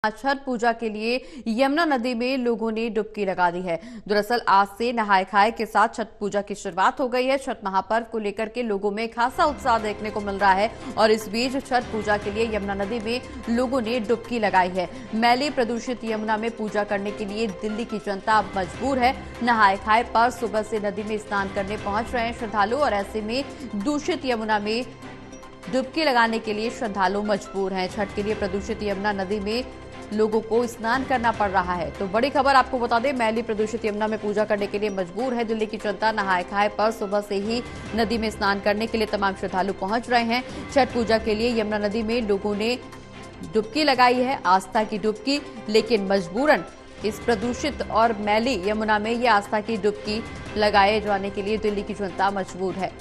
छठ पूजा के लिए यमुना नदी में लोगों ने डुबकी लगा दी है। दरअसल आज से नहाय खाए के साथ छठ पूजा की शुरुआत हो गई है। छठ महापर्व को लेकर के लोगों में खासा उत्साह देखने को मिल रहा है और इस बीच छठ पूजा के लिए यमुना नदी में लोगों ने डुबकी लगाई है। मैली प्रदूषित यमुना में पूजा करने के लिए दिल्ली की जनता अब मजबूर है। नहाय खाए पर सुबह से नदी में स्नान करने पहुंच रहे हैं श्रद्धालु और ऐसे में दूषित यमुना में डुबकी लगाने के लिए श्रद्धालु मजबूर हैं। छठ के लिए प्रदूषित यमुना नदी में लोगों को स्नान करना पड़ रहा है। तो बड़ी खबर आपको बता दें, मैली प्रदूषित यमुना में पूजा करने के लिए मजबूर है दिल्ली की जनता। नहाय खाए पर सुबह से ही नदी में स्नान करने के लिए तमाम श्रद्धालु पहुंच रहे हैं। छठ पूजा के लिए यमुना नदी में लोगों ने डुबकी लगाई है, आस्था की डुबकी, लेकिन मजबूरन इस प्रदूषित और मैली यमुना में ये आस्था की डुबकी लगाए जाने के लिए दिल्ली की जनता मजबूर है।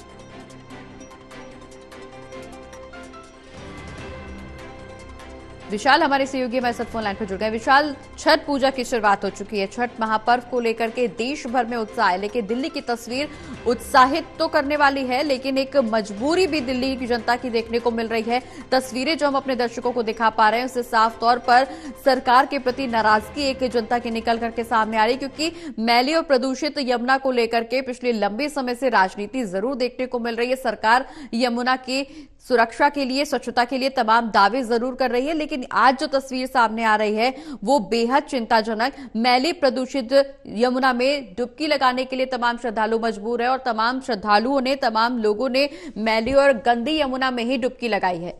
विशाल हमारे सहयोगी हमारे साथ फोन लाइन पर जुड़ गए। विशाल, छठ पूजा की शुरुआत हो चुकी है। छठ महापर्व को लेकर के देश भर में उत्साह है, लेकिन दिल्ली की तस्वीर उत्साहित तो करने वाली है, लेकिन एक मजबूरी भी दिल्ली की जनता की देखने को मिल रही है। तस्वीरें जो हम अपने दर्शकों को दिखा पा रहे हैं उससे साफ तौर पर सरकार के प्रति नाराजगी एक जनता की निकल करके सामने आ रही, क्योंकि मैली और प्रदूषित यमुना को लेकर के पिछले लंबे समय से राजनीति जरूर देखने को मिल रही है। सरकार यमुना की सुरक्षा के लिए, स्वच्छता के लिए तमाम दावे जरूर कर रही है, लेकिन आज जो तस्वीर सामने आ रही है वो बेहद चिंताजनक। मैली प्रदूषित यमुना में डुबकी लगाने के लिए तमाम श्रद्धालु मजबूर है और तमाम श्रद्धालुओं ने, तमाम लोगों ने मैली और गंदी यमुना में ही डुबकी लगाई है।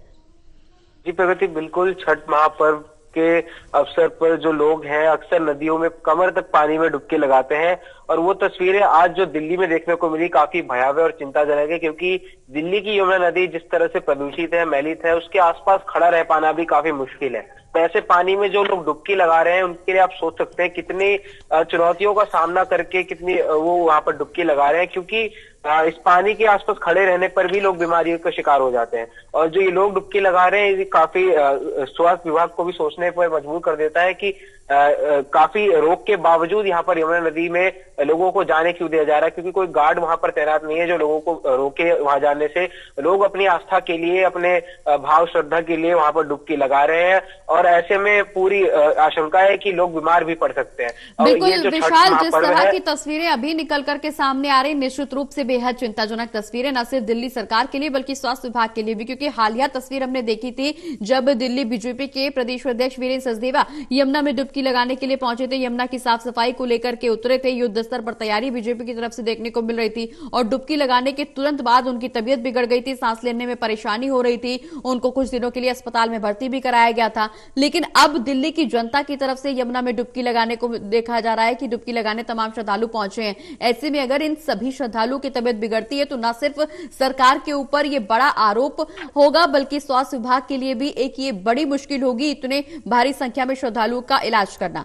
जी प्रगति, बिल्कुल छठ महापर्व के अवसर पर जो लोग हैं अक्सर नदियों में कमर तक पानी में डुबकी लगाते हैं और वो तस्वीरें आज जो दिल्ली में देखने को मिली काफी भयावह और चिंताजनक है, क्योंकि दिल्ली की यमुना नदी जिस तरह से प्रदूषित है, मैलित है, उसके आसपास खड़ा रह पाना भी काफी मुश्किल है। तो ऐसे पानी में जो लोग डुबकी लगा रहे हैं उनके लिए आप सोच सकते हैं कितनी चुनौतियों का सामना करके कितनी वो वहां पर डुबकी लगा रहे हैं, क्योंकि इस पानी के आसपास खड़े रहने पर भी लोग बीमारियों का शिकार हो जाते हैं। और जो ये लोग डुबकी लगा रहे हैं ये काफी स्वास्थ्य विभाग को भी सोचने पर मजबूर कर देता है कि काफी रोक के बावजूद यहाँ पर यमुना नदी में लोगों को जाने क्यों दिया जा रहा है, क्योंकि कोई गार्ड वहां पर तैनात नहीं है जो लोगों को रोके वहां जाने से। लोग अपनी आस्था के लिए, अपने भाव श्रद्धा के लिए वहां पर डुबकी लगा रहे हैं और ऐसे में पूरी आशंका है कि लोग बीमार भी पड़ सकते हैं। बिल्कुल विशाल, जिस तरह की तस्वीरें अभी निकल करके सामने आ रही, निश्चित रूप से बेहद चिंताजनक तस्वीरें, न सिर्फ दिल्ली सरकार के लिए बल्कि स्वास्थ्य विभाग के लिए भी, क्योंकि हालिया तस्वीर हमने देखी थी जब दिल्ली बीजेपी के प्रदेश अध्यक्ष वीरेंद्र सचदेवा यमुना में डुबकी लगाने के लिए पहुंचे थे। यमुना की साफ सफाई को लेकर के उतरे थे। युद्ध स्तर पर तैयारी बीजेपी की तरफ से देखने को मिल रही थी और डुबकी लगाने के तुरंत बाद उनकी तबीयत बिगड़ गई थी, सांस लेने में परेशानी हो रही थी, उनको कुछ दिनों के लिए अस्पताल में भर्ती भी कराया गया था। लेकिन अब दिल्ली की जनता की तरफ से यमुना में डुबकी लगाने को देखा जा रहा है कि डुबकी लगाने तमाम श्रद्धालु पहुंचे हैं। ऐसे में अगर इन सभी श्रद्धालुओं की तबीयत बिगड़ती है तो न सिर्फ सरकार के ऊपर ये बड़ा आरोप होगा बल्कि स्वास्थ्य विभाग के लिए भी एक ये बड़ी मुश्किल होगी इतने भारी संख्या में श्रद्धालुओं का इलाज करना।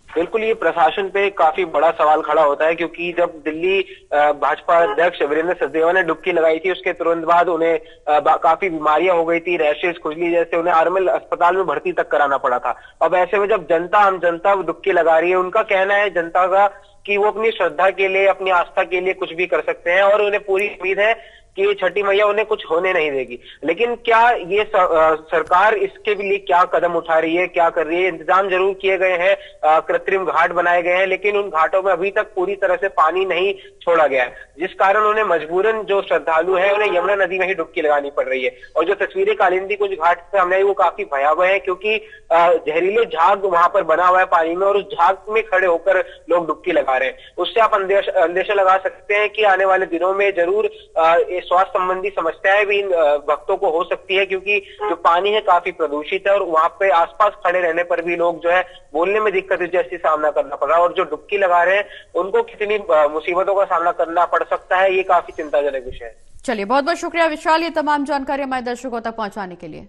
बिल्कुल, ये प्रशासन पे काफी बड़ा सवाल खड़ा होता है, क्योंकि जब दिल्ली भाजपा अध्यक्ष वीरेंद्र सचदेवा ने डुबकी लगाई थी उसके तुरंत बाद उन्हें काफी बीमारियां हो गई थी, रैशेज, खुजली जैसे, उन्हें आर्मल अस्पताल में भर्ती तक कराना पड़ा था। अब ऐसे में जब जनता, आम जनता डुबकी लगा रही है, उनका कहना है जनता का कि वो अपनी श्रद्धा के लिए, अपनी आस्था के लिए कुछ भी कर सकते हैं और उन्हें पूरी उम्मीद है कि छठी मैया उन्हें कुछ होने नहीं देगी। लेकिन क्या ये सरकार इसके लिए क्या कदम उठा रही है, क्या कर रही है? इंतजाम जरूर किए गए हैं, कृत्रिम घाट बनाए गए हैं, लेकिन उन घाटों में अभी तक पूरी तरह से पानी नहीं छोड़ा गया है, जिस कारण उन्हें मजबूरन जो श्रद्धालु है उन्हें यमुना नदी में ही डुबकी लगानी पड़ रही है। और जो तस्वीरें कालिंदी कुंज घाट से हमने आई वो काफी भयावह है, क्योंकि जहरीले झाग वहां पर बना हुआ है पानी में और उस झाग में खड़े होकर लोग डुबकी लगा रहे हैं। उससे आप अंदेशा लगा सकते हैं कि आने वाले दिनों में जरूर स्वास्थ्य संबंधी समस्याएं भी इन भक्तों को हो सकती है, क्योंकि जो पानी है काफी प्रदूषित है और वहां पे आसपास खड़े रहने पर भी लोग जो है बोलने में दिक्कत जैसी सामना करना पड़ रहा है और जो डुबकी लगा रहे हैं उनको कितनी मुसीबतों का सामना करना पड़ सकता है, ये काफी चिंताजनक विषय है। चलिए, बहुत बहुत शुक्रिया विशाल, ये तमाम जानकारी हमारे दर्शकों तक पहुंचाने के लिए।